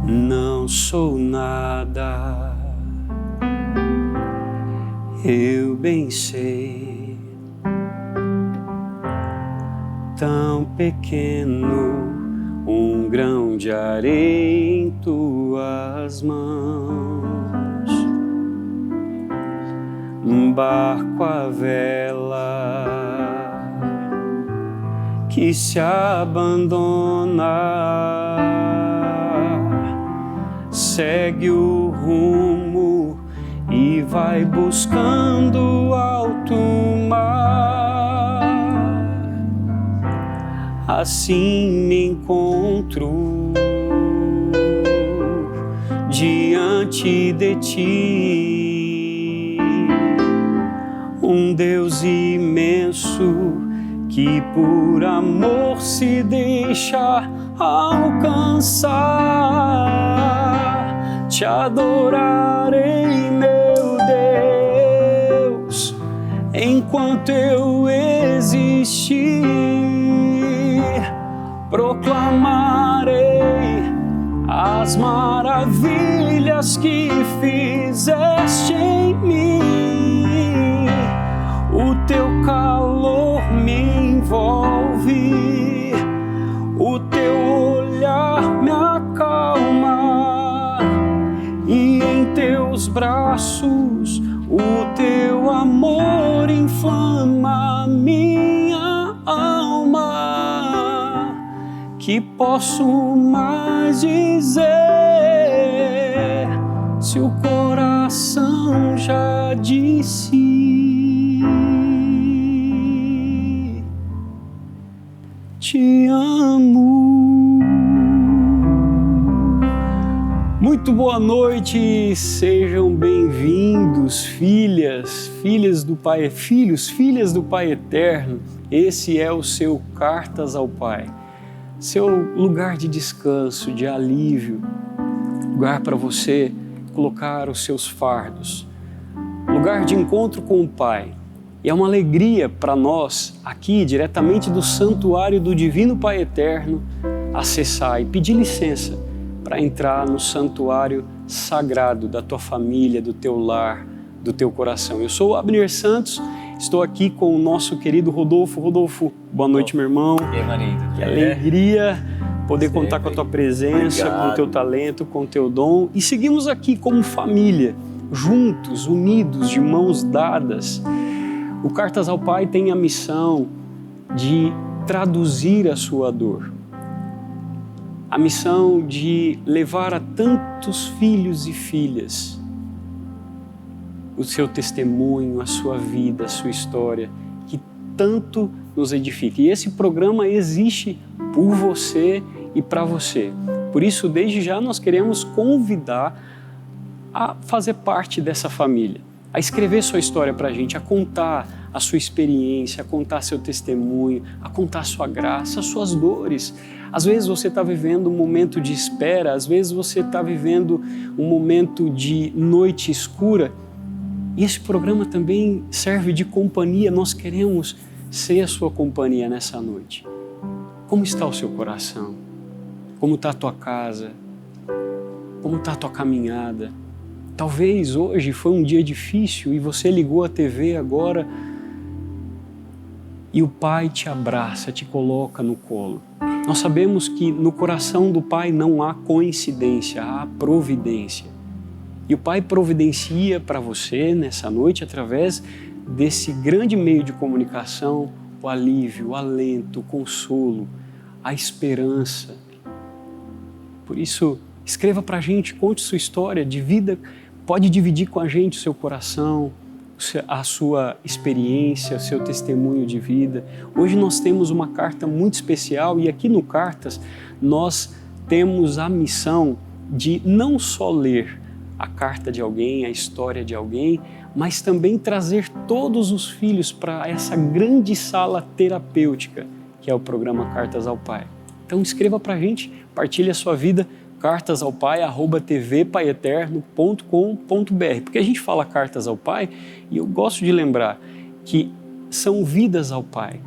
não sou nada. Eu bem sei, tão pequeno, um grão de areia em tuas mãos, um barco à vela que se abandona, segue o rumo e vai buscando alto mar. Assim me encontro diante de ti, um Deus imenso que por amor se deixa alcançar. Te adorarei, meu Deus, enquanto eu existir. Proclamarei as maravilhas que fizeste em mim. O teu calor me envolve, o teu olhar me acalma, e em teus braços o teu amor inflama minha alma. Que posso mais dizer se o coração já disse? Te amo. Muito boa noite, sejam bem-vindos, filhas do Pai, filhas do Pai Eterno. Esse é o seu Cartas ao Pai, seu lugar de descanso, de alívio, lugar para você colocar os seus fardos, lugar de encontro com o Pai. E é uma alegria para nós, aqui diretamente do Santuário do Divino Pai Eterno, acessar e pedir licença para entrar no santuário sagrado da tua família, do teu lar, do teu coração. Eu sou o Abner Santos, estou aqui com o nosso querido Rodolfo. Rodolfo, boa noite, meu irmão. E aí, marido? Que alegria poder contar com a tua presença, com o teu talento, com o teu dom. E seguimos aqui como família, juntos, unidos, de mãos dadas. O Cartas ao Pai tem a missão de traduzir a sua dor, a missão de levar a tantos filhos e filhas o seu testemunho, a sua vida, a sua história, que tanto nos edifica. E esse programa existe por você e para você. Por isso, desde já, nós queremos convidar a fazer parte dessa família, a escrever sua história para a gente, a contar a sua experiência, a contar seu testemunho, a contar a sua graça, as suas dores. Às vezes você está vivendo um momento de espera, às vezes você está vivendo um momento de noite escura, e esse programa também serve de companhia. Nós queremos ser a sua companhia nessa noite. Como está o seu coração? Como está a tua casa? Como está a tua caminhada? Talvez hoje foi um dia difícil e você ligou a TV agora e o Pai te abraça, te coloca no colo. Nós sabemos que no coração do Pai não há coincidência, há providência. E o Pai providencia para você nessa noite, através desse grande meio de comunicação, o alívio, o alento, o consolo, a esperança. Por isso, escreva para a gente, conte sua história de vida, pode dividir com a gente o seu coração, a sua experiência, o seu testemunho de vida. Hoje nós temos uma carta muito especial e aqui no Cartas nós temos a missão de não só ler a carta de alguém, a história de alguém, mas também trazer todos os filhos para essa grande sala terapêutica que é o programa Cartas ao Pai. Então escreva para a gente, partilhe a sua vida, cartasaopai@tvpaieterno.com.br, porque a gente fala Cartas ao Pai e eu gosto de lembrar que são vidas ao Pai.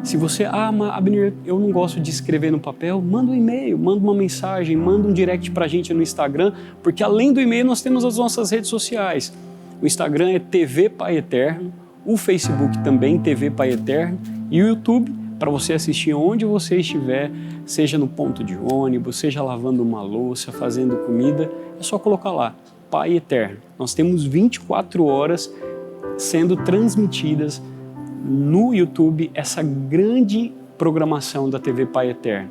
Se você, Abner, eu não gosto de escrever no papel, manda um e-mail, manda uma mensagem, manda um direct pra gente no Instagram, porque além do e-mail nós temos as nossas redes sociais. O Instagram é TV Pai Eterno, o Facebook também, TV Pai Eterno, e o YouTube, para você assistir onde você estiver, seja no ponto de ônibus, seja lavando uma louça, fazendo comida, é só colocar lá, Pai Eterno. Nós temos 24 horas sendo transmitidas no YouTube essa grande programação da TV Pai Eterno.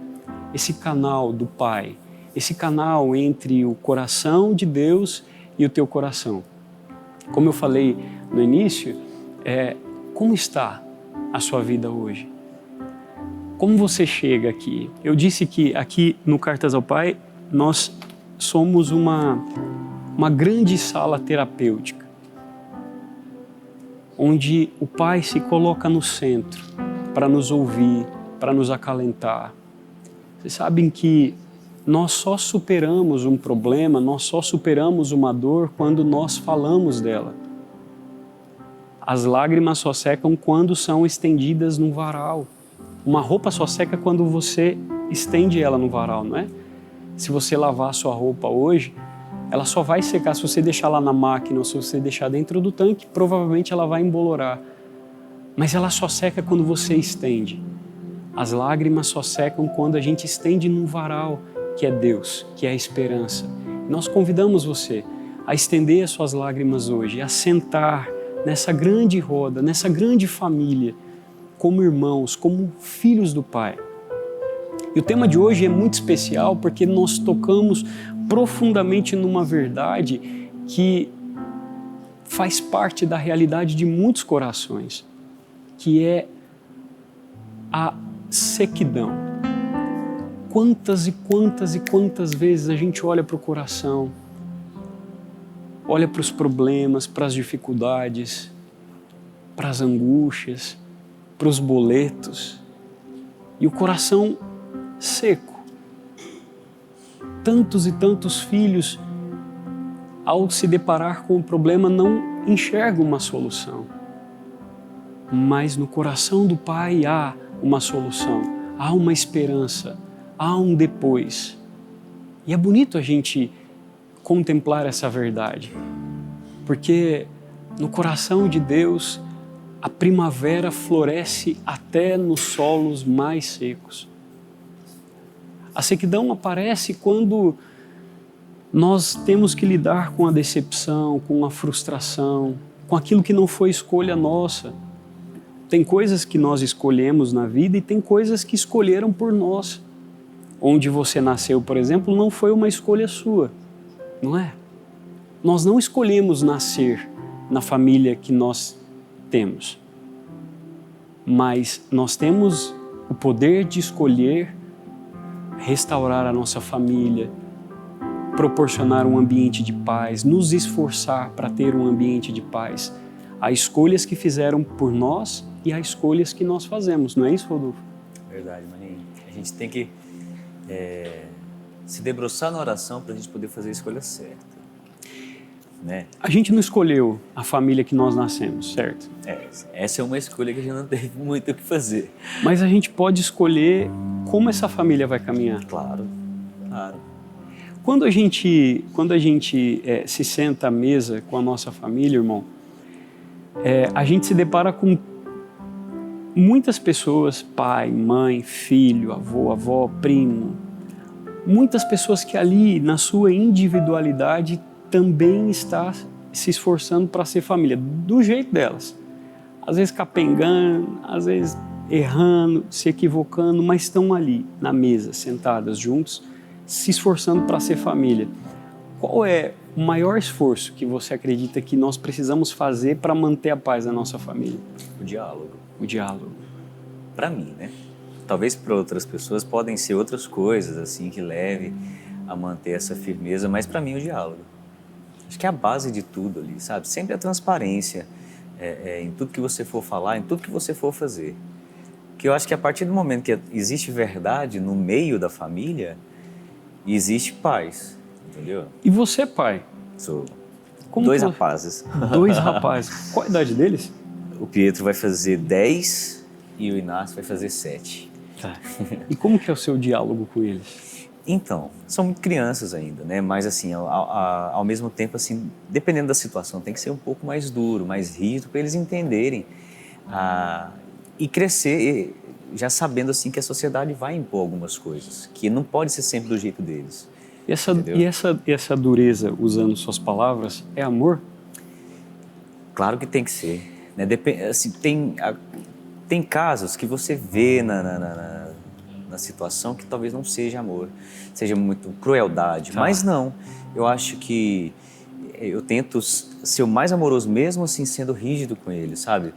Esse canal do Pai, esse canal entre o coração de Deus e o teu coração. Como eu falei no início, como está a sua vida hoje? Como você chega aqui? Eu disse que aqui no Cartas ao Pai nós somos uma grande sala terapêutica, onde o Pai se coloca no centro para nos ouvir, para nos acalentar. Vocês sabem que nós só superamos um problema, nós só superamos uma dor quando nós falamos dela. As lágrimas só secam quando são estendidas num varal. Uma roupa só seca quando você estende ela no varal, não é? Se você lavar a sua roupa hoje, ela só vai secar se você deixar lá na máquina ou se você deixar dentro do tanque, provavelmente ela vai embolorar. Mas ela só seca quando você estende. As lágrimas só secam quando a gente estende num varal, que é Deus, que é a esperança. Nós convidamos você a estender as suas lágrimas hoje, a sentar nessa grande roda, nessa grande família, como irmãos, como filhos do Pai. E o tema de hoje é muito especial porque nós tocamos profundamente numa verdade que faz parte da realidade de muitos corações, que é a sequidão. Quantas e quantas e quantas vezes a gente olha para o coração, olha para os problemas, para as dificuldades, para as angústias, para os boletos, e o coração seco. Tantos e tantos filhos, ao se deparar com o problema, não enxergam uma solução. Mas no coração do Pai há uma solução, há uma esperança, há um depois. E é bonito a gente contemplar essa verdade, porque no coração de Deus a primavera floresce até nos solos mais secos. A sequidão aparece quando nós temos que lidar com a decepção, com a frustração, com aquilo que não foi escolha nossa. Tem coisas que nós escolhemos na vida e tem coisas que escolheram por nós. Onde você nasceu, por exemplo, não foi uma escolha sua, não é? Nós não escolhemos nascer na família que nós temos, mas nós temos o poder de escolher restaurar a nossa família, proporcionar um ambiente de paz, nos esforçar para ter um ambiente de paz. Há escolhas que fizeram por nós e há escolhas que nós fazemos, não é isso, Rodolfo? Verdade, Maninho. A gente tem que se debruçar na oração para a gente poder fazer a escolha certa, né? A gente não escolheu a família que nós nascemos, certo? Essa é uma escolha que a gente não teve muito o que fazer. Mas a gente pode escolher como essa família vai caminhar. Claro, claro. Quando a gente se senta à mesa com a nossa família, irmão, a gente se depara com muitas pessoas, pai, mãe, filho, avô, avó, primo, muitas pessoas que ali, na sua individualidade, também está se esforçando para ser família, do jeito delas. Às vezes capengando, às vezes errando, se equivocando, mas estão ali na mesa, sentadas juntos, se esforçando para ser família. Qual é o maior esforço que você acredita que nós precisamos fazer para manter a paz na nossa família? O diálogo. O diálogo. Para mim, né? Talvez para outras pessoas podem ser outras coisas assim que leve a manter essa firmeza, mas para mim o diálogo. Acho que é a base de tudo ali, sabe? Sempre a transparência em tudo que você for falar, em tudo que você for fazer. Que eu acho que a partir do momento que existe verdade no meio da família, existe paz, entendeu? E você, pai? Sou Como dois que rapazes. 2 rapazes. Qual a idade deles? O Pietro vai fazer 10 e o Inácio vai fazer 7. Tá. E como que é o seu diálogo com eles? Então, são muito crianças ainda, né? Mas assim, ao mesmo tempo, assim, dependendo da situação, tem que ser um pouco mais duro, mais rígido, para eles entenderem e crescer já sabendo assim que a sociedade vai impor algumas coisas, que não pode ser sempre do jeito deles. E essa dureza, usando suas palavras, é amor? Claro que tem que ser, né? Assim, tem casos que você vê na situação que talvez não seja amor, seja muito crueldade, mas não. Eu acho que eu tento ser o mais amoroso mesmo assim sendo rígido com eles, sabe?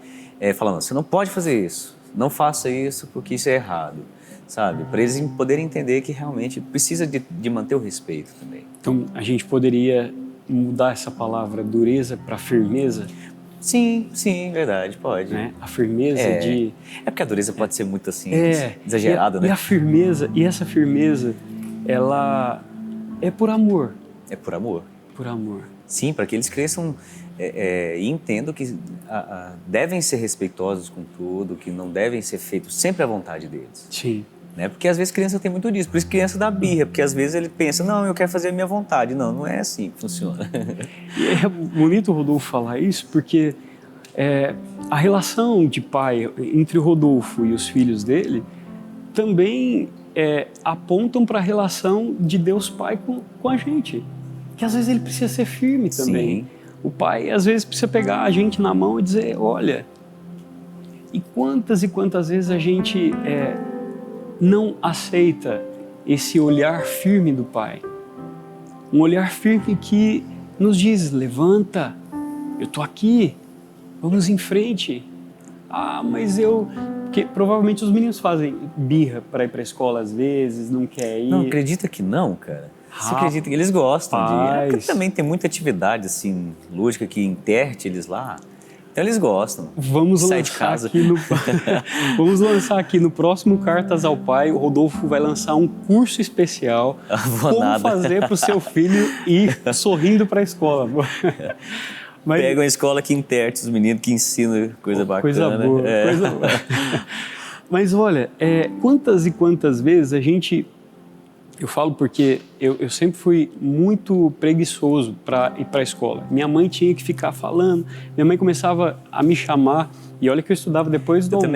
Falando, você não pode fazer isso, não faça isso porque isso é errado, sabe? Para eles poderem entender que realmente precisa de manter o respeito também. Então, a gente poderia mudar essa palavra dureza para firmeza? Sim, verdade, pode. Né? A firmeza de... É porque a dureza pode ser muito assim, exagerada, né? E a firmeza, e essa firmeza, ela é por amor. É por amor. Por amor. Sim, para que eles cresçam e entendam que devem ser respeitosos com tudo, que não devem ser feitos sempre à vontade deles. Sim. Né? Porque às vezes criança tem muito disso, por isso criança dá birra, porque às vezes ele pensa, não, eu quero fazer a minha vontade. Não, não é assim que funciona. E é bonito o Rodolfo falar isso, porque a relação de pai entre o Rodolfo e os filhos dele também apontam para a relação de Deus Pai com a gente. Que às vezes ele precisa ser firme também. Sim. O pai às vezes precisa pegar a gente na mão e dizer, olha, e quantas vezes a gente não aceita esse olhar firme do pai. Um olhar firme que nos diz, levanta, eu tô aqui, vamos em frente. Mas porque provavelmente os meninos fazem birra para ir para a escola às vezes, não quer ir. Não, acredita que não, cara? Você acredita que eles gostam de... Porque também tem muita atividade, assim, lúdica que interte eles lá. Então eles gostam. Vamos lançar aqui no próximo Cartas ao Pai, o Rodolfo vai lançar um curso especial como fazer para o seu filho ir sorrindo para a escola. Pega uma escola que interte os meninos, que ensina coisa bacana. Coisa boa, coisa boa. Mas olha, quantas e quantas vezes a gente... Eu falo porque eu sempre fui muito preguiçoso para ir para a escola. Minha mãe tinha que ficar falando, minha mãe começava a me chamar, e olha que eu estudava depois do almoço.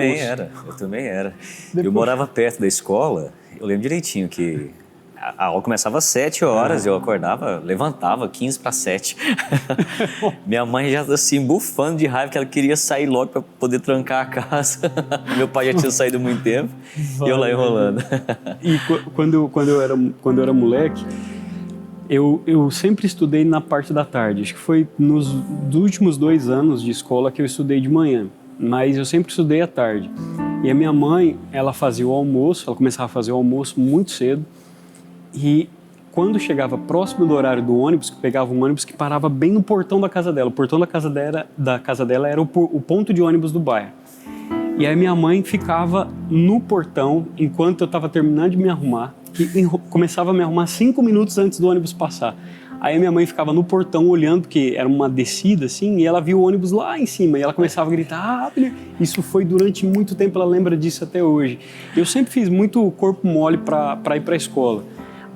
Eu também era. Eu morava perto da escola, eu lembro direitinho que a aula começava às 7 horas, eu acordava, levantava 15 para 7. Minha mãe já assim, bufando de raiva, que ela queria sair logo para poder trancar a casa. Meu pai já tinha saído há muito tempo, e eu lá enrolando. E quando eu era moleque, eu sempre estudei na parte da tarde. Acho que foi nos últimos 2 anos de escola que eu estudei de manhã, mas eu sempre estudei à tarde. E a minha mãe, ela fazia o almoço, ela começava a fazer o almoço muito cedo, e quando chegava próximo do horário do ônibus, que pegava um ônibus que parava bem no portão da casa dela. O portão da casa dela era o ponto de ônibus do bairro. E aí minha mãe ficava no portão enquanto eu estava terminando de me arrumar, que começava a me arrumar 5 minutos antes do ônibus passar. Aí minha mãe ficava no portão olhando, porque era uma descida assim, e ela viu o ônibus lá em cima, e ela começava a gritar, isso foi durante muito tempo, ela lembra disso até hoje. Eu sempre fiz muito corpo mole para ir para a escola.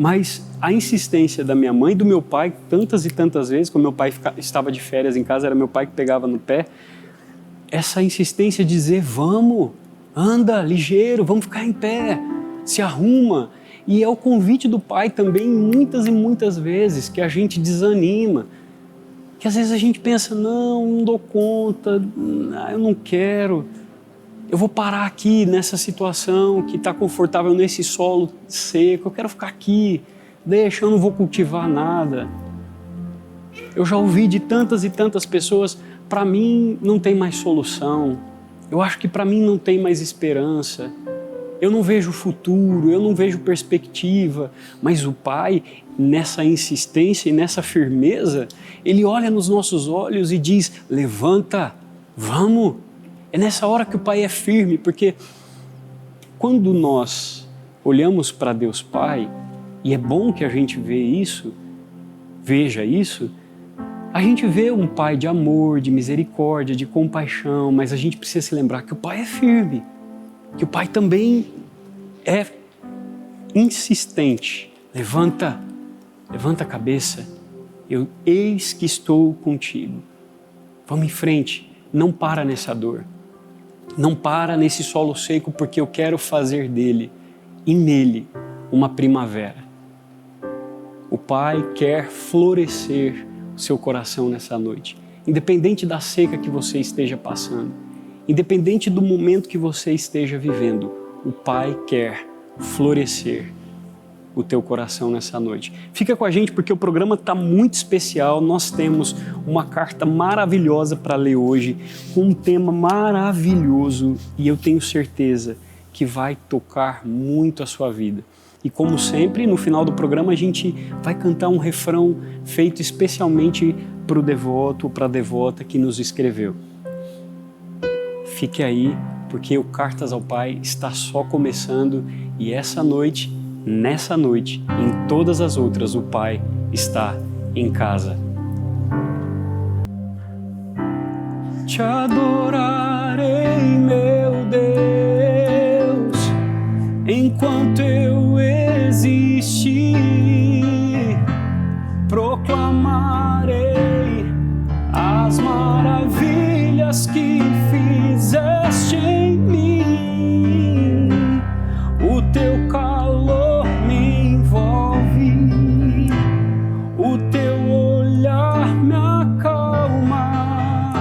Mas a insistência da minha mãe e do meu pai, tantas e tantas vezes, quando meu pai estava de férias em casa, era meu pai que pegava no pé, essa insistência de dizer, vamos, anda, ligeiro, vamos ficar em pé, se arruma. E é o convite do pai também, muitas e muitas vezes, que a gente desanima. Que às vezes a gente pensa, não dou conta, eu não quero. Eu vou parar aqui nessa situação que está confortável nesse solo seco, eu quero ficar aqui, deixa, eu não vou cultivar nada. Eu já ouvi de tantas e tantas pessoas, para mim não tem mais solução, eu acho que para mim não tem mais esperança, eu não vejo futuro, eu não vejo perspectiva, mas o Pai, nessa insistência e nessa firmeza, Ele olha nos nossos olhos e diz, levanta, vamos. É nessa hora que o Pai é firme, porque quando nós olhamos para Deus Pai, e é bom que a gente veja isso, a gente vê um Pai de amor, de misericórdia, de compaixão, mas a gente precisa se lembrar que o Pai é firme. que o Pai também é insistente. Levanta a cabeça, eis que estou contigo. Vamos em frente, não para nessa dor, não para nesse solo seco, porque eu quero fazer dele e nele uma primavera. O Pai quer florescer o seu coração nessa noite, independente da seca que você esteja passando, independente do momento que você esteja vivendo, o Pai quer florescer o teu coração nessa noite. Fica com a gente porque o programa está muito especial. Nós temos uma carta maravilhosa para ler hoje, com um tema maravilhoso, e eu tenho certeza que vai tocar muito a sua vida. E como sempre, no final do programa a gente vai cantar um refrão feito especialmente para o devoto ou para a devota que nos escreveu. Fique aí, porque o Cartas ao Pai está só começando e essa noite, nessa noite, em todas as outras, o Pai está em casa. Te adorarei, meu Deus, enquanto eu existir, proclamarei as maravilhas que fizeste em mim. O teu calor me envolve, o teu olhar me acalma,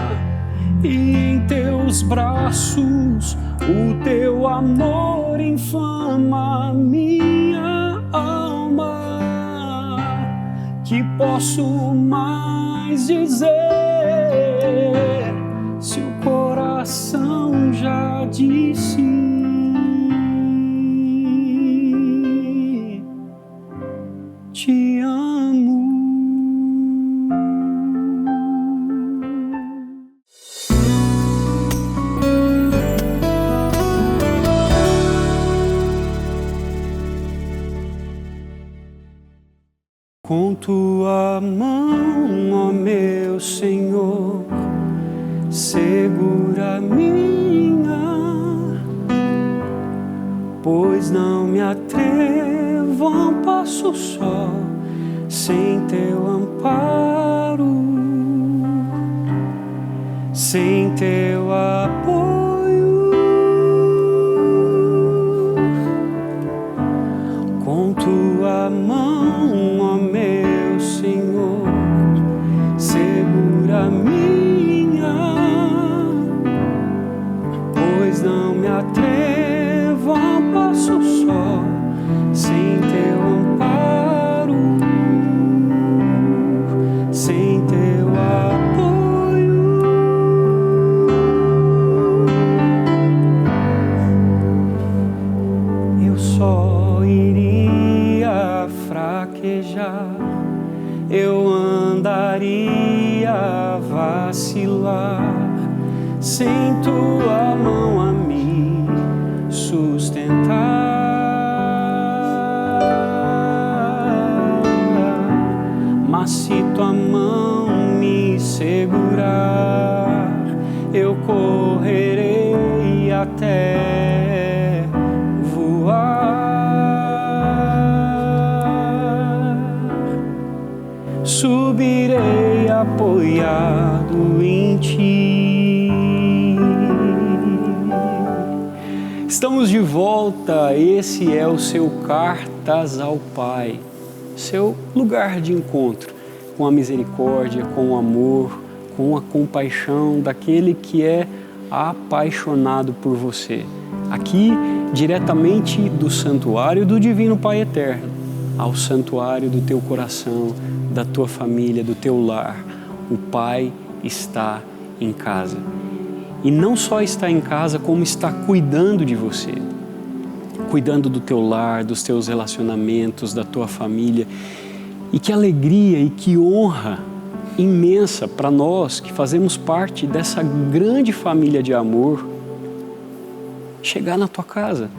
e em teus braços o teu amor inflama minha alma. Que posso mais dizer se o coração já disse? Te amo. Com tua mão, ó meu Senhor, segura minha, pois não me atrevo a um passo só, sem teu amparo, sem teu apoio. Com tua mão, ó meu Senhor, segura minha, pois não me atrevo a um passo só, sem teu amparo, sem teu apoio. Eu só iria fraquejar, eu andaria a vacilar, sem tua mão a me sustentar. Mas se tua mão me segurar, eu correrei até voar. Subirei apoiado em ti. Estamos de volta, esse é o seu Cartas ao Pai, seu lugar de encontro com a misericórdia, com o amor, com a compaixão daquele que é apaixonado por você. Aqui, diretamente do santuário do Divino Pai Eterno, ao santuário do teu coração, da tua família, do teu lar. O Pai está em casa. E não só está em casa, como está cuidando de você. Cuidando do teu lar, dos teus relacionamentos, da tua família. E que alegria e que honra imensa para nós que fazemos parte dessa grande família de amor, chegar na tua casa.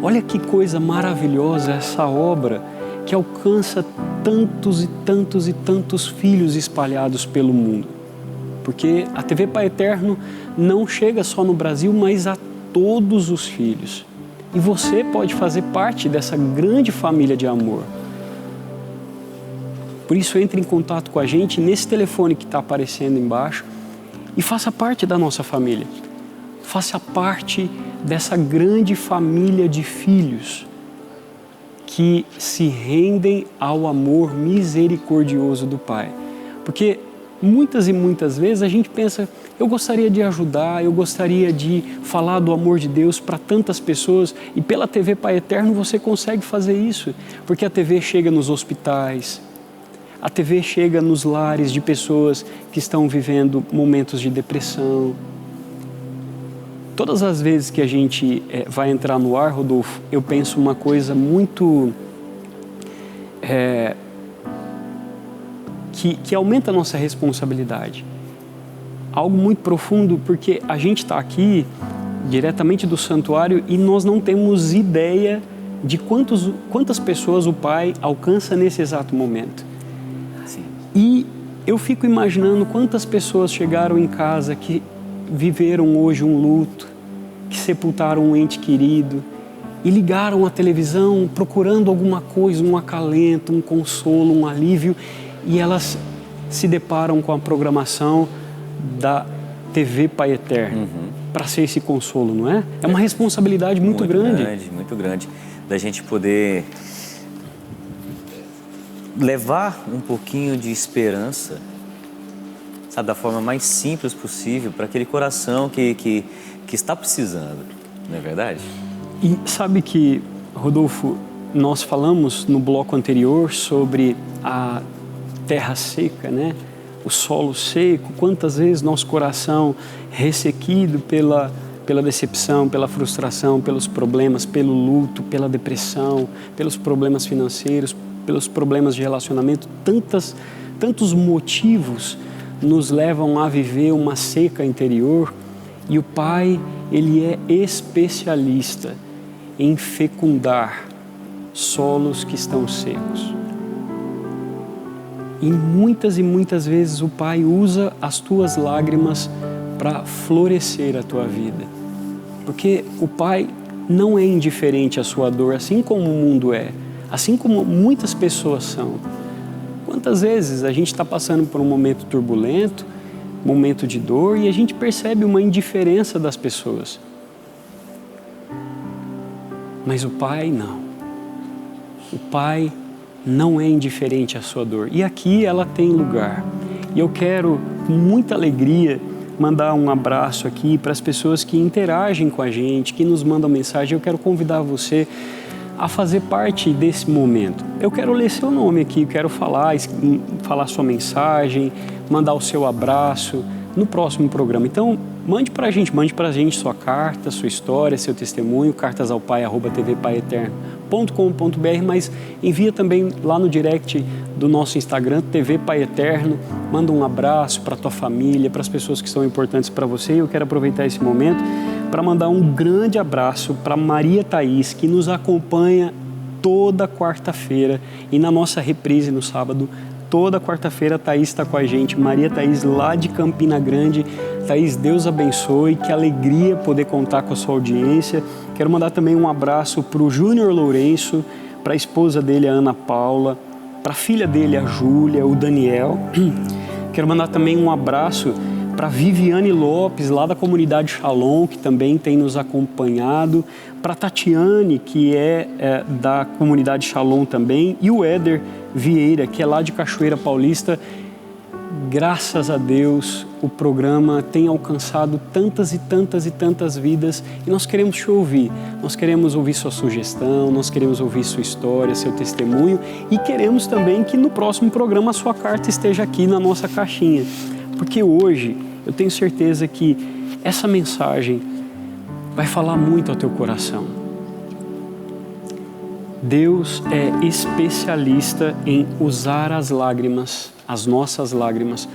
Olha que coisa maravilhosa essa obra que alcança tantos e tantos e tantos filhos espalhados pelo mundo. Porque a TV Pai Eterno não chega só no Brasil, mas a todos os filhos. E você pode fazer parte dessa grande família de amor. Por isso, entre em contato com a gente nesse telefone que está aparecendo embaixo e faça parte da nossa família. Faça parte dessa grande família de filhos que se rendem ao amor misericordioso do Pai. Porque muitas e muitas vezes a gente pensa, eu gostaria de ajudar, eu gostaria de falar do amor de Deus para tantas pessoas, e pela TV Pai Eterno você consegue fazer isso, porque a TV chega nos hospitais, a TV chega nos lares de pessoas que estão vivendo momentos de depressão. Todas as vezes que a gente vai entrar no ar, Rodolfo, eu penso uma coisa muito... que aumenta a nossa responsabilidade. Algo muito profundo, porque a gente está aqui diretamente do santuário e nós não temos ideia de quantas pessoas o Pai alcança nesse exato momento. Sim. E eu fico imaginando quantas pessoas chegaram em casa que viveram hoje um luto, que sepultaram um ente querido e ligaram a televisão procurando alguma coisa, um acalento, um consolo, um alívio, e elas se deparam com a programação da TV Pai Eterno para ser esse consolo, não é? É uma responsabilidade muito grande. Muito grande, da gente poder levar um pouquinho de esperança, sabe, da forma mais simples possível para aquele coração que está precisando, não é verdade? E sabe que, Rodolfo, nós falamos no bloco anterior sobre a terra seca, né? O solo seco, quantas vezes nosso coração ressequido pela decepção, pela frustração, pelos problemas, pelo luto, pela depressão, pelos problemas financeiros, pelos problemas de relacionamento, tantos motivos nos levam a viver uma seca interior, e o Pai, Ele é especialista em fecundar solos que estão secos. E muitas vezes o Pai usa as tuas lágrimas para florescer a tua vida. Porque o Pai não é indiferente à sua dor, assim como o mundo é, assim como muitas pessoas são. Quantas vezes a gente está passando por um momento turbulento, momento de dor, e a gente percebe uma indiferença das pessoas. Mas o Pai não. O Pai não é indiferente à sua dor. E aqui ela tem lugar. E eu quero, com muita alegria, mandar um abraço aqui para as pessoas que interagem com a gente, que nos mandam mensagem. Eu quero convidar você a fazer parte desse momento. Eu quero ler seu nome aqui, quero falar sua mensagem, mandar o seu abraço no próximo programa. Então, mande para a gente sua carta, sua história, seu testemunho, cartasaopai@tvpaeterno.com.br, mas envia também lá no direct do nosso Instagram, TV Pai Eterno, manda um abraço para a tua família, para as pessoas que são importantes para você. E eu quero aproveitar esse momento para mandar um grande abraço para Maria Thaís, que nos acompanha toda quarta-feira, e na nossa reprise no sábado, toda quarta-feira a Thaís está com a gente. Maria Thaís, lá de Campina Grande. Thaís, Deus abençoe, que alegria poder contar com a sua audiência. Quero mandar também um abraço para o Júnior Lourenço, para a esposa dele, a Ana Paula, para a filha dele, a Júlia, o Daniel. Quero mandar também um abraço para Viviane Lopes, lá da comunidade Shalom, que também tem nos acompanhado, para Tatiane, que é da comunidade Shalom também, e o Éder Vieira, que é lá de Cachoeira Paulista. Graças a Deus, o programa tem alcançado tantas e tantas vidas, e nós queremos te ouvir. Nós queremos ouvir sua sugestão, nós queremos ouvir sua história, seu testemunho, e queremos também que no próximo programa a sua carta esteja aqui na nossa caixinha. Porque hoje eu tenho certeza que essa mensagem vai falar muito ao teu coração. Deus é especialista em usar as lágrimas, as nossas lágrimas,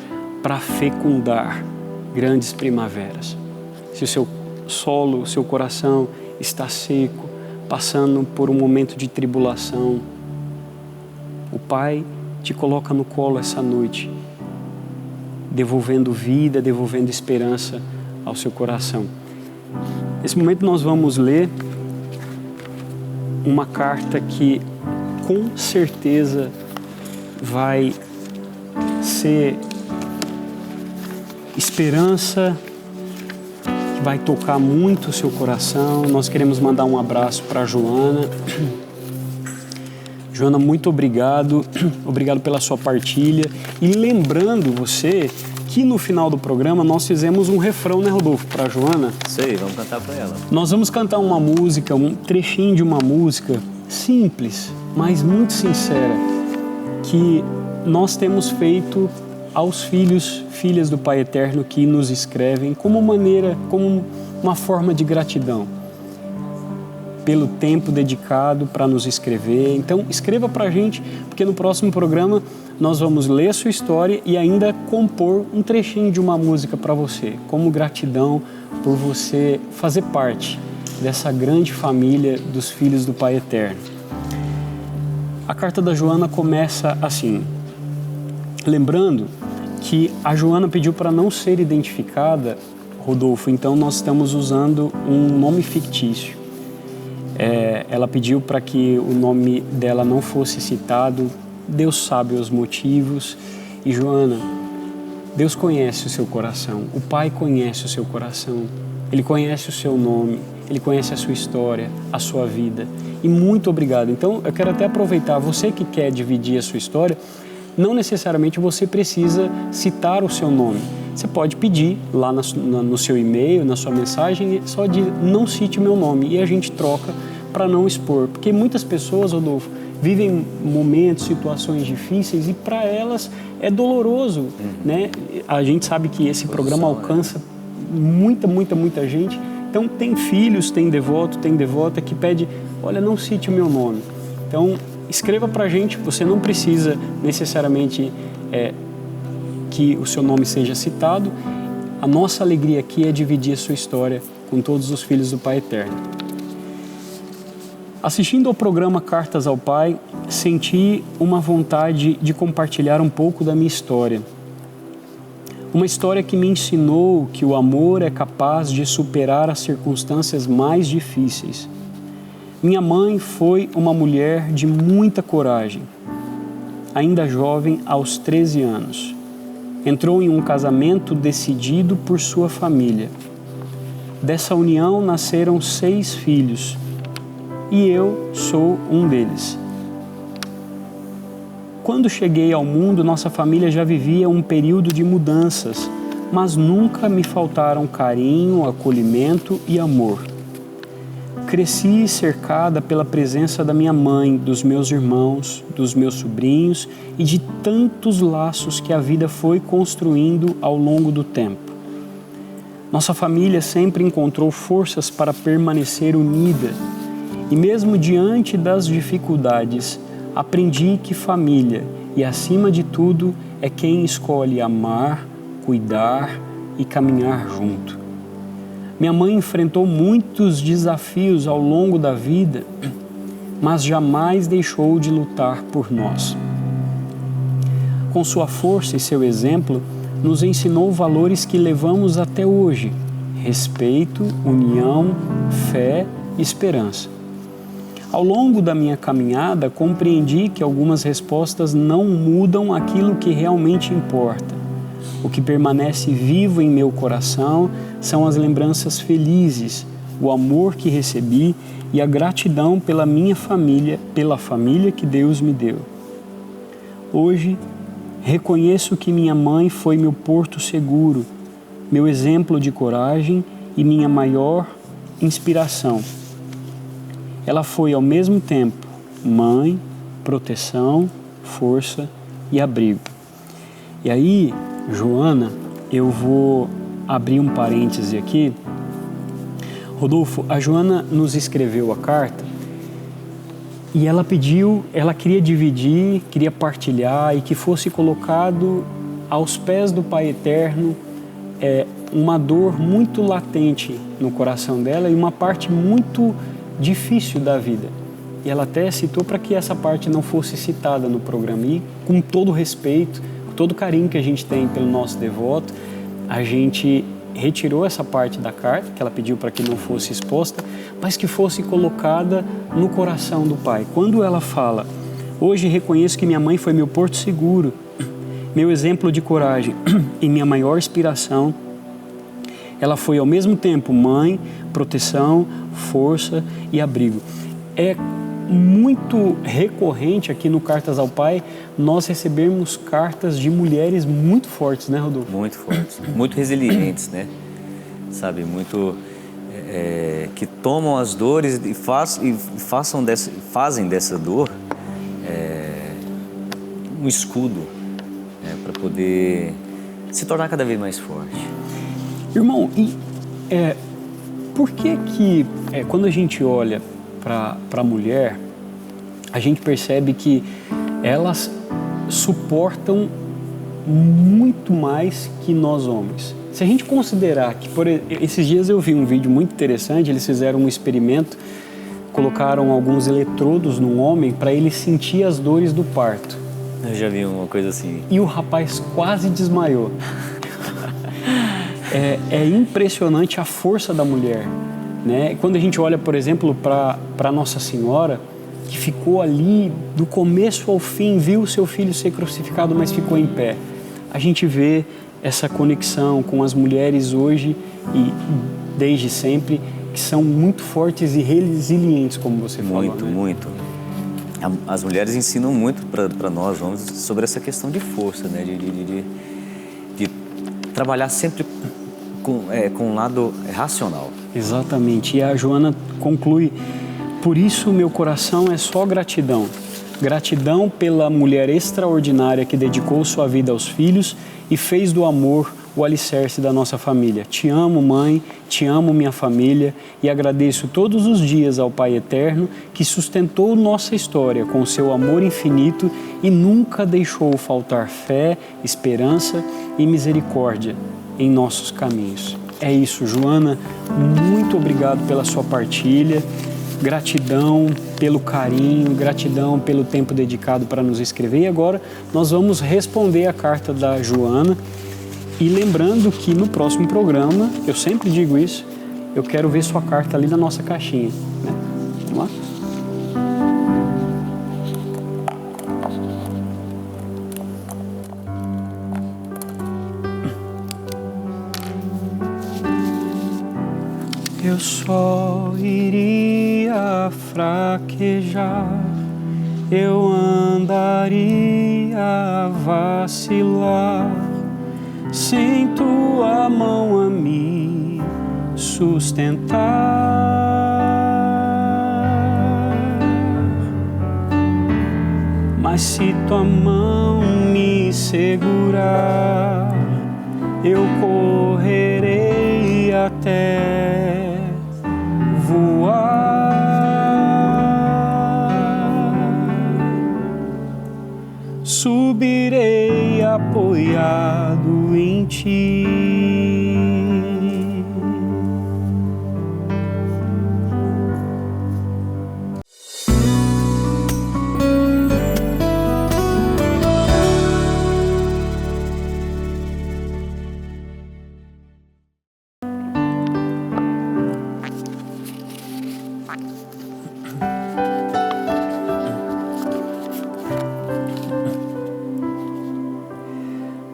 para fecundar grandes primaveras. Se o seu solo, o seu coração está seco, passando por um momento de tribulação, o Pai te coloca no colo essa noite, devolvendo vida, devolvendo esperança ao seu coração. Nesse momento nós vamos ler uma carta que com certeza vai ser esperança, que vai tocar muito o seu coração. Nós queremos mandar um abraço para a Joana. Joana, muito obrigado. Obrigado pela sua partilha. E lembrando você que no final do programa nós fizemos um refrão, né, Rodolfo, para a Joana? Sei, vamos cantar para ela. Nós vamos cantar uma música, um trechinho de uma música simples, mas muito sincera, que nós temos feito aos filhas do Pai Eterno que nos escrevem como uma forma de gratidão pelo tempo dedicado para nos escrever. Então, escreva para a gente, porque no próximo programa nós vamos ler a sua história e ainda compor um trechinho de uma música para você, como gratidão por você fazer parte dessa grande família dos filhos do Pai Eterno. A carta da Joana começa assim, lembrando que a Joana pediu para não ser identificada, Rodolfo, então nós estamos usando um nome fictício. Ela pediu para que o nome dela não fosse citado. Deus sabe os motivos. E Joana, Deus conhece o seu coração, o Pai conhece o seu coração, Ele conhece o seu nome, Ele conhece a sua história, a sua vida. E muito obrigado. Então eu quero até aproveitar, você que quer dividir a sua história, não necessariamente você precisa citar o seu nome. Você pode pedir lá no seu e-mail, na sua mensagem, só de não cite o meu nome e a gente troca para não expor. Porque muitas pessoas, Rodolfo, vivem momentos, situações difíceis e para elas é doloroso, né? A gente sabe que esse programa alcança muita gente. Então tem filhos, tem devota que pede, olha, não cite o meu nome. Então escreva para a gente, você não precisa necessariamente que o seu nome seja citado. A nossa alegria aqui é dividir a sua história com todos os filhos do Pai Eterno. Assistindo ao programa Cartas ao Pai, senti uma vontade de compartilhar um pouco da minha história. Uma história que me ensinou que o amor é capaz de superar as circunstâncias mais difíceis. Minha mãe foi uma mulher de muita coragem. Ainda jovem, aos 13 anos, entrou em um casamento decidido por sua família. Dessa união nasceram 6 filhos e eu sou um deles. Quando cheguei ao mundo, nossa família já vivia um período de mudanças, mas nunca me faltaram carinho, acolhimento e amor. Cresci cercada pela presença da minha mãe, dos meus irmãos, dos meus sobrinhos e de tantos laços que a vida foi construindo ao longo do tempo. Nossa família sempre encontrou forças para permanecer unida e mesmo diante das dificuldades, aprendi que família e, acima de tudo, é quem escolhe amar, cuidar e caminhar junto. Minha mãe enfrentou muitos desafios ao longo da vida, mas jamais deixou de lutar por nós. Com sua força e seu exemplo, nos ensinou valores que levamos até hoje: respeito, união, fé e esperança. Ao longo da minha caminhada, compreendi que algumas respostas não mudam aquilo que realmente importa. O que permanece vivo em meu coração são as lembranças felizes, o amor que recebi e a gratidão pela minha família, pela família que Deus me deu. Hoje, reconheço que minha mãe foi meu porto seguro, meu exemplo de coragem e minha maior inspiração. Ela foi, ao mesmo tempo, mãe, proteção, força e abrigo. E aí, Joana, eu vou abrir um parêntese aqui. Rodolfo, a Joana nos escreveu a carta e ela pediu, ela queria dividir, queria partilhar e que fosse colocado aos pés do Pai Eterno uma dor muito latente no coração dela e uma parte muito difícil da vida. E ela até citou para que essa parte não fosse citada no programa. E com todo respeito, com todo carinho que a gente tem pelo nosso devoto, a gente retirou essa parte da carta, que ela pediu para que não fosse exposta, mas que fosse colocada no coração do pai. Quando ela fala: hoje reconheço que minha mãe foi meu porto seguro, meu exemplo de coragem e minha maior inspiração. Ela foi ao mesmo tempo mãe, proteção, força e abrigo. É muito recorrente aqui no Cartas ao Pai nós recebermos cartas de mulheres muito fortes, né, Rodolfo? Muito fortes, muito resilientes, né? Sabe, muito que tomam as dores e fazem dessa dor um escudo, né, para poder se tornar cada vez mais forte. Irmão, por que quando a gente olha para a mulher, a gente percebe que elas suportam muito mais que nós homens? Se a gente considerar que, esses dias eu vi um vídeo muito interessante, eles fizeram um experimento, colocaram alguns eletrodos num homem para ele sentir as dores do parto. Eu já vi uma coisa assim. E o rapaz quase desmaiou. É impressionante a força da mulher, né? Quando a gente olha, por exemplo, para Nossa Senhora, que ficou ali do começo ao fim, viu o seu filho ser crucificado, mas ficou em pé. A gente vê essa conexão com as mulheres hoje e desde sempre, que são muito fortes e resilientes, como você falou. Muito, né? Muito. As mulheres ensinam muito para nós homens sobre essa questão de força, né? De trabalhar sempre com um lado racional. Exatamente. E a Joana conclui: por isso meu coração é só gratidão. Gratidão pela mulher extraordinária que dedicou sua vida aos filhos e fez do amor o alicerce da nossa família. Te amo, mãe, te amo, minha família, e agradeço todos os dias ao Pai Eterno que sustentou nossa história com seu amor infinito e nunca deixou faltar fé, esperança e misericórdia em nossos caminhos. É isso, Joana, muito obrigado pela sua partilha, gratidão pelo carinho, gratidão pelo tempo dedicado para nos escrever. E agora nós vamos responder a carta da Joana. E lembrando que no próximo programa, eu sempre digo isso, eu quero ver sua carta ali na nossa caixinha, né? Vamos lá? Eu só iria fraquejar, eu andaria a vacilar, sem tua mão a me sustentar. Mas se tua mão me segurar, eu correrei até voar. Subirei apoiado em ti.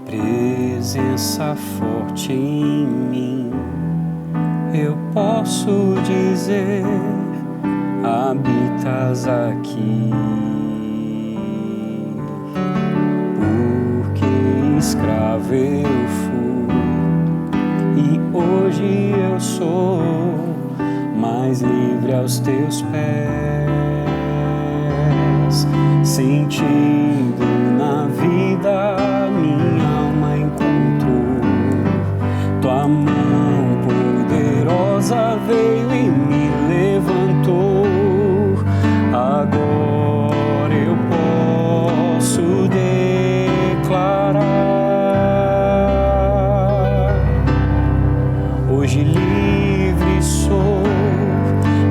Presença forte em mim, eu posso dizer, habitas aqui, porque escravo eu fui e hoje eu sou mais livre aos teus pés, sentindo na vida minha alma encontrou, tua mão poderosa veio e me levantou. Agora eu posso declarar, hoje livre sou,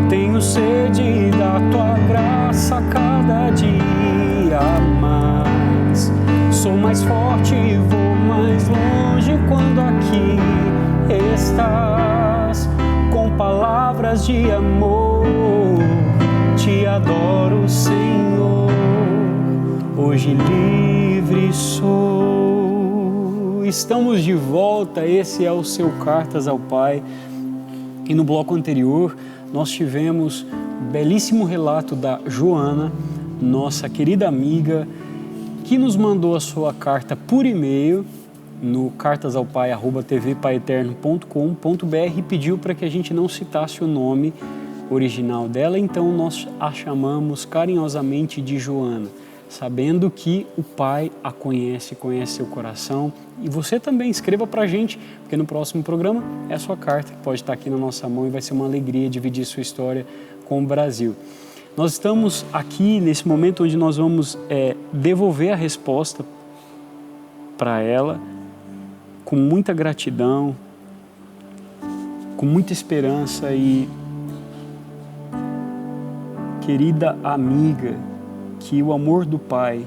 tenho sede da tua graça cada dia mais. Sou mais forte e vou mais longe quando aqui palavras de amor. Te adoro, Senhor, hoje livre sou. Estamos de volta, esse é o seu Cartas ao Pai. E no bloco anterior, nós tivemos um belíssimo relato da Joana, nossa querida amiga, que nos mandou a sua carta por e-mail no cartasaopai@tvpaeterno.com.br e pediu para que a gente não citasse o nome original dela, então nós a chamamos carinhosamente de Joana, sabendo que o Pai a conhece seu coração. E você também escreva para a gente, porque no próximo programa é a sua carta que pode estar aqui na nossa mão e vai ser uma alegria dividir sua história com o Brasil. Nós estamos aqui nesse momento onde nós vamos devolver a resposta para ela com muita gratidão, com muita esperança. E querida amiga, que o amor do Pai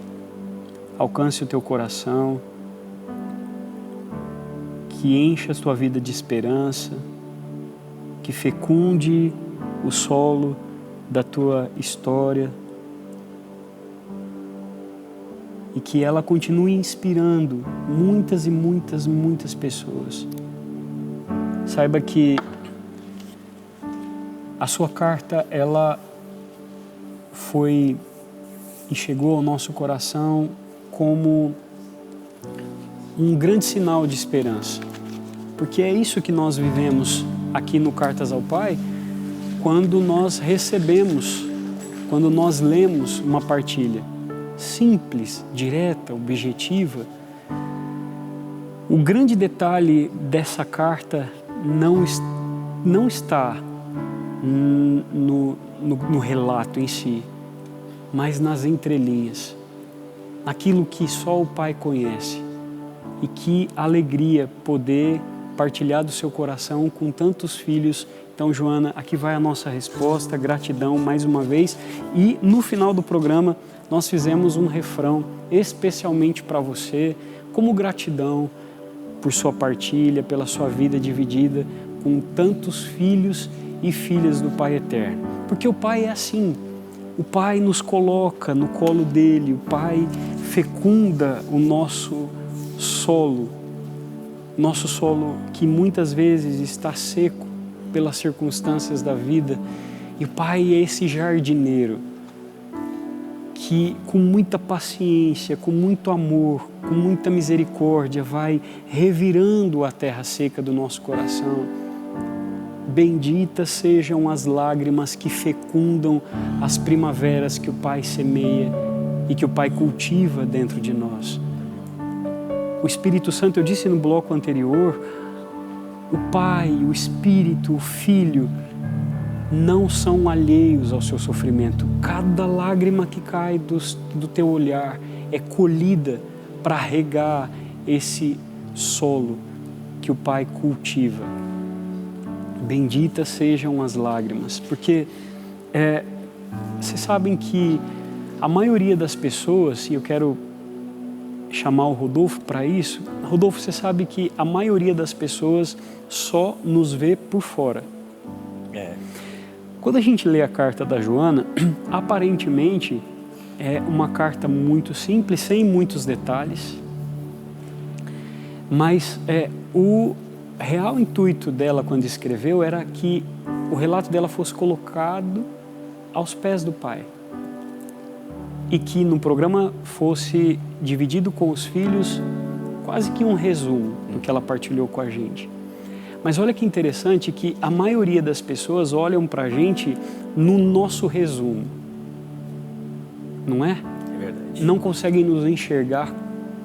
alcance o teu coração, que encha a tua vida de esperança, que fecunde o solo da tua história e que ela continue inspirando muitas e muitas, muitas pessoas. Saiba que a sua carta, ela foi e chegou ao nosso coração como um grande sinal de esperança, porque é isso que nós vivemos aqui no Cartas ao Pai, quando nós recebemos, quando nós lemos uma partilha simples, direta, objetiva. O grande detalhe dessa carta não está no relato em si, mas nas entrelinhas, naquilo que só o Pai conhece. E que alegria poder partilhar do seu coração com tantos filhos. Então, Joana, aqui vai a nossa resposta, gratidão mais uma vez. E no final do programa, nós fizemos um refrão especialmente para você, como gratidão por sua partilha, pela sua vida dividida com tantos filhos e filhas do Pai Eterno. Porque o Pai é assim, o Pai nos coloca no colo dele, o Pai fecunda o nosso solo que muitas vezes está seco pelas circunstâncias da vida. E o Pai é esse jardineiro que, com muita paciência, com muito amor, com muita misericórdia, vai revirando a terra seca do nosso coração. Benditas sejam as lágrimas que fecundam as primaveras que o Pai semeia e que o Pai cultiva dentro de nós. O Espírito Santo, eu disse no bloco anterior, o Pai, o Espírito, o Filho, não são alheios ao seu sofrimento. Cada lágrima que cai do teu olhar é colhida para regar esse solo que o Pai cultiva. Benditas sejam as lágrimas, porque vocês sabem que a maioria das pessoas, e eu quero chamar o Rodolfo para isso. Rodolfo, você sabe que a maioria das pessoas só nos vê por fora. Quando a gente lê a carta da Joana, aparentemente é uma carta muito simples, sem muitos detalhes, mas o real intuito dela quando escreveu era que o relato dela fosse colocado aos pés do Pai e que no programa fosse dividido com os filhos quase que um resumo do que ela partilhou com a gente. Mas olha que interessante que a maioria das pessoas olham para a gente no nosso resumo, não é? É verdade. Não conseguem nos enxergar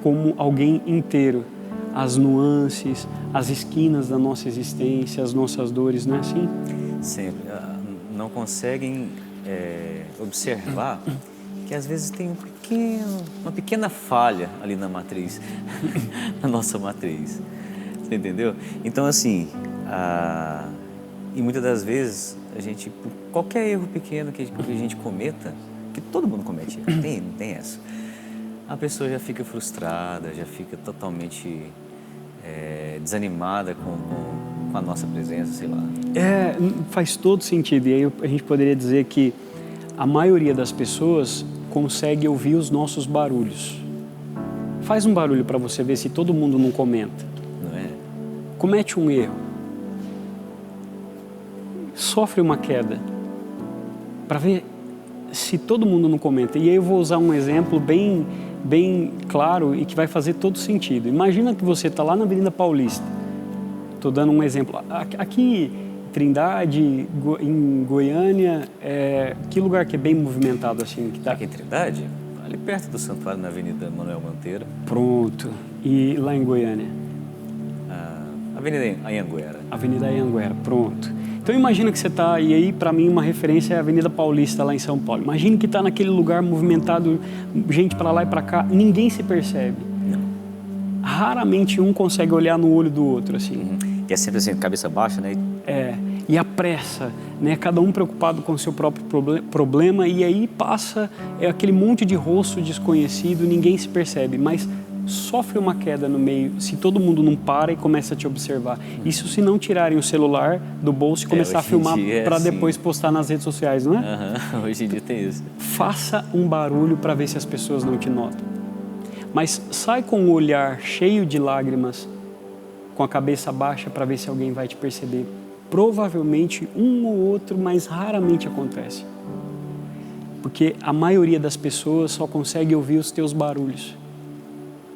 como alguém inteiro, as nuances, as esquinas da nossa existência, as nossas dores, não é assim? Sempre. Não conseguem observar que às vezes tem uma pequena falha ali na matriz, na nossa matriz. Você entendeu? Então, assim, e muitas das vezes, a gente, por qualquer erro pequeno que a gente cometa, que todo mundo comete, não tem essa, a pessoa já fica frustrada, já fica totalmente desanimada com a nossa presença, sei lá. Faz todo sentido. E aí a gente poderia dizer que a maioria das pessoas consegue ouvir os nossos barulhos. Faz um barulho para você ver se todo mundo não comenta. Não é? Comete um erro. Sofre uma queda. Para ver se todo mundo não comenta. E aí eu vou usar um exemplo bem claro e que vai fazer todo sentido. Imagina que você está lá na Avenida Paulista. Estou dando um exemplo. Aqui, Trindade, em Goiânia, que lugar que é bem movimentado assim? Que tá? Aqui em Trindade? Ali perto do santuário, na Avenida Manuel Monteiro. Pronto. E lá em Goiânia? Avenida Anhanguera. Avenida Anhanguera, pronto. Então imagina que você está, e aí para mim uma referência é a Avenida Paulista lá em São Paulo. Imagina que está naquele lugar movimentado, gente para lá e para cá, ninguém se percebe. Não. Raramente um consegue olhar no olho do outro assim. E é sempre assim, cabeça baixa, né? E a pressa, né? Cada um preocupado com o seu próprio problema, e aí passa aquele monte de rosto desconhecido, ninguém se percebe, mas sofre uma queda no meio se todo mundo não para e começa a te observar. Isso se não tirarem o celular do bolso e começar a filmar para depois postar nas redes sociais, não é? Hoje em dia tem isso. Faça um barulho para ver se as pessoas não te notam. Mas sai com o olhar cheio de lágrimas, com a cabeça baixa para ver se alguém vai te perceber. Provavelmente um ou outro, mas raramente acontece. Porque a maioria das pessoas só consegue ouvir os teus barulhos.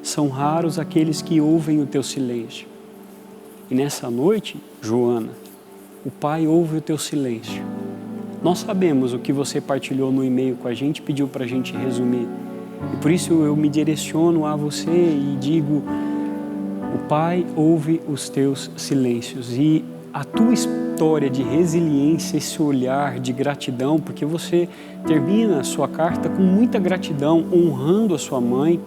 São raros aqueles que ouvem o teu silêncio. E nessa noite, Joana, o Pai ouve o teu silêncio. Nós sabemos o que você partilhou no e-mail com a gente, pediu para a gente resumir. E por isso eu me direciono a você e digo, o Pai ouve os teus silêncios. E a tua história de resiliência, esse olhar de gratidão, porque você termina a sua carta com muita gratidão, honrando a sua mãe,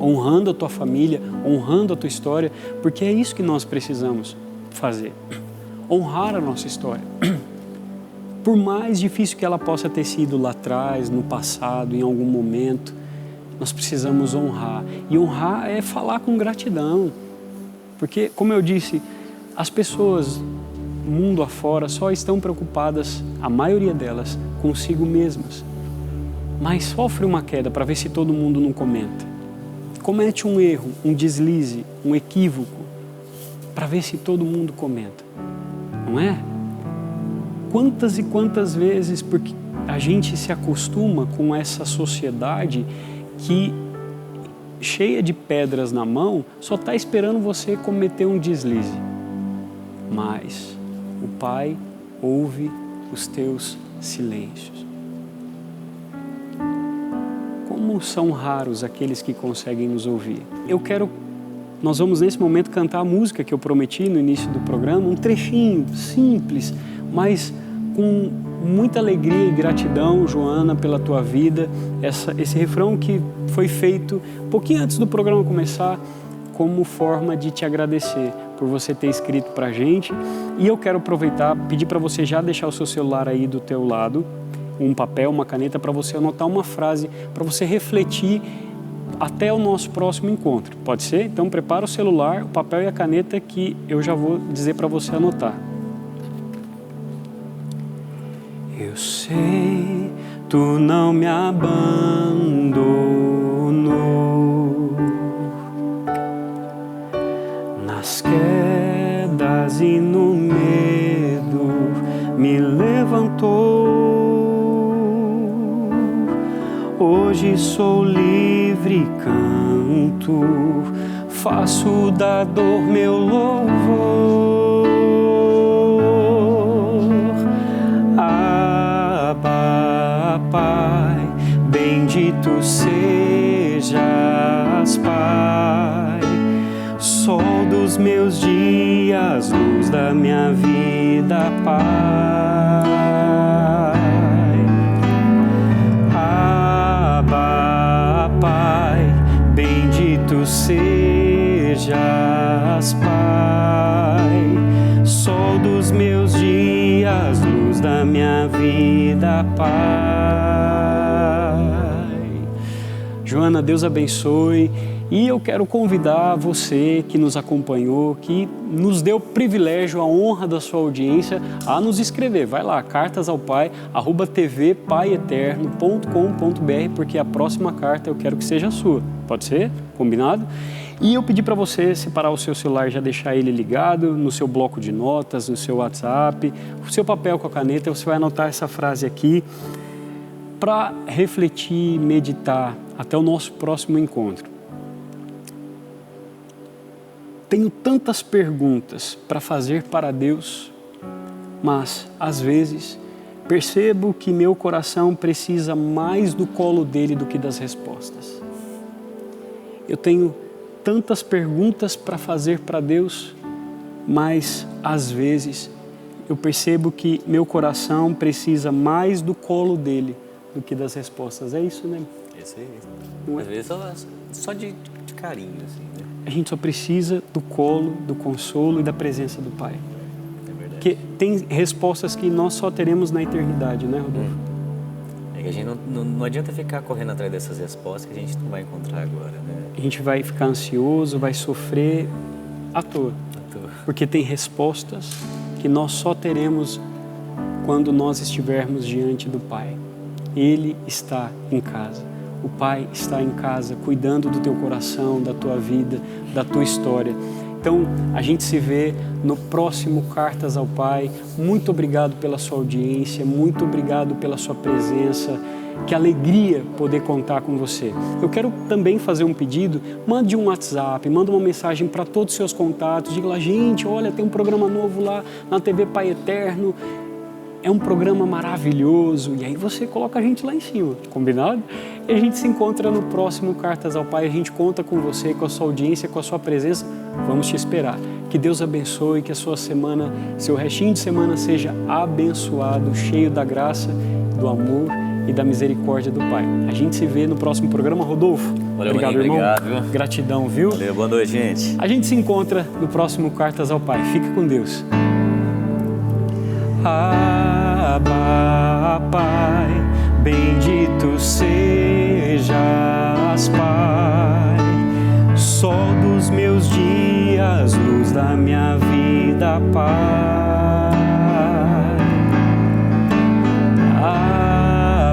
honrando a tua família, honrando a tua história, porque é isso que nós precisamos fazer, honrar a nossa história. Por mais difícil que ela possa ter sido lá atrás, no passado, em algum momento, nós precisamos honrar. E honrar é falar com gratidão, porque, como eu disse, as pessoas, mundo afora, só estão preocupadas, a maioria delas, consigo mesmas, mas sofre uma queda para ver se todo mundo não comenta. Comete um erro, um deslize, um equívoco, para ver se todo mundo comenta, não é? Quantas e quantas vezes, porque a gente se acostuma com essa sociedade que, cheia de pedras na mão, só está esperando você cometer um deslize. Mas o Pai ouve os teus silêncios. Como são raros aqueles que conseguem nos ouvir. Nós vamos nesse momento cantar a música que eu prometi no início do programa, um trechinho simples, mas com muita alegria e gratidão, Joana, pela tua vida. Esse refrão que foi feito um pouquinho antes do programa começar, como forma de te agradecer por você ter escrito pra gente. E eu quero aproveitar, pedir para você já deixar o seu celular aí do teu lado, um papel, uma caneta, para você anotar uma frase, para você refletir até o nosso próximo encontro. Pode ser? Então prepara o celular, o papel e a caneta que eu já vou dizer para você anotar. Eu sei, tu não me abandonou. Nas quedas e no medo me levantou. Hoje sou livre, canto, faço da dor meu louvor. Abba, Pai, bendito sejas, Pai, sol dos meus dias, luz da minha vida, Pai. Pai, bendito sejas, Pai, sol dos meus dias, luz da minha vida, Pai. Joana, Deus abençoe. E eu quero convidar você que nos acompanhou, que nos deu o privilégio, a honra da sua audiência, a nos escrever. Vai lá, cartasaopai@tvpaieterno.com.br, porque a próxima carta eu quero que seja sua. Pode ser? Combinado? E eu pedi para você separar o seu celular, já deixar ele ligado no seu bloco de notas, no seu WhatsApp, o seu papel com a caneta, você vai anotar essa frase aqui para refletir, meditar até o nosso próximo encontro. Tenho tantas perguntas para fazer para Deus, mas às vezes percebo que meu coração precisa mais do colo dele do que das respostas. Eu tenho tantas perguntas para fazer para Deus, mas às vezes eu percebo que meu coração precisa mais do colo dele do que das respostas. É isso, né? Isso aí. Não é? Às vezes só de carinho, assim, né? A gente só precisa do colo, do consolo e da presença do Pai. É verdade. Porque tem respostas que nós só teremos na eternidade, né, Rodolfo? É que a gente não adianta ficar correndo atrás dessas respostas que a gente não vai encontrar agora, né? A gente vai ficar ansioso, vai sofrer à toa. Porque tem respostas que nós só teremos quando nós estivermos diante do Pai. Ele está em casa. O Pai está em casa, cuidando do teu coração, da tua vida, da tua história. Então, a gente se vê no próximo Cartas ao Pai. Muito obrigado pela sua audiência, muito obrigado pela sua presença. Que alegria poder contar com você. Eu quero também fazer um pedido, mande um WhatsApp, manda uma mensagem para todos os seus contatos, diga lá, gente, olha, tem um programa novo lá na TV Pai Eterno, é um programa maravilhoso, e aí você coloca a gente lá em cima, combinado? E a gente se encontra no próximo Cartas ao Pai, a gente conta com você, com a sua audiência, com a sua presença, vamos te esperar. Que Deus abençoe, que a sua semana, seu restinho de semana seja abençoado, cheio da graça, do amor e da misericórdia do Pai. A gente se vê no próximo programa, Rodolfo. Valeu, obrigado, maninho, irmão. obrigado, viu? Gratidão, viu? Valeu, boa noite, gente. A gente se encontra no próximo Cartas ao Pai. Fica com Deus. Abba, Pai, bendito sejas, Pai, sol dos meus dias, luz da minha vida, Pai.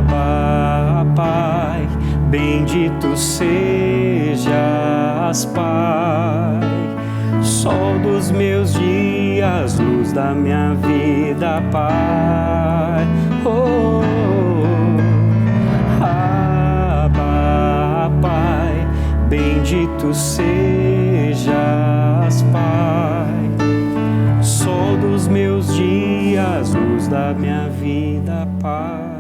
Abba, Pai, bendito sejas, Pai, sol dos meus dias, luz da minha vida, Pai. Oh, Abba, Pai, bendito sejas, Pai, sol dos meus dias, luz da minha vida, Pai.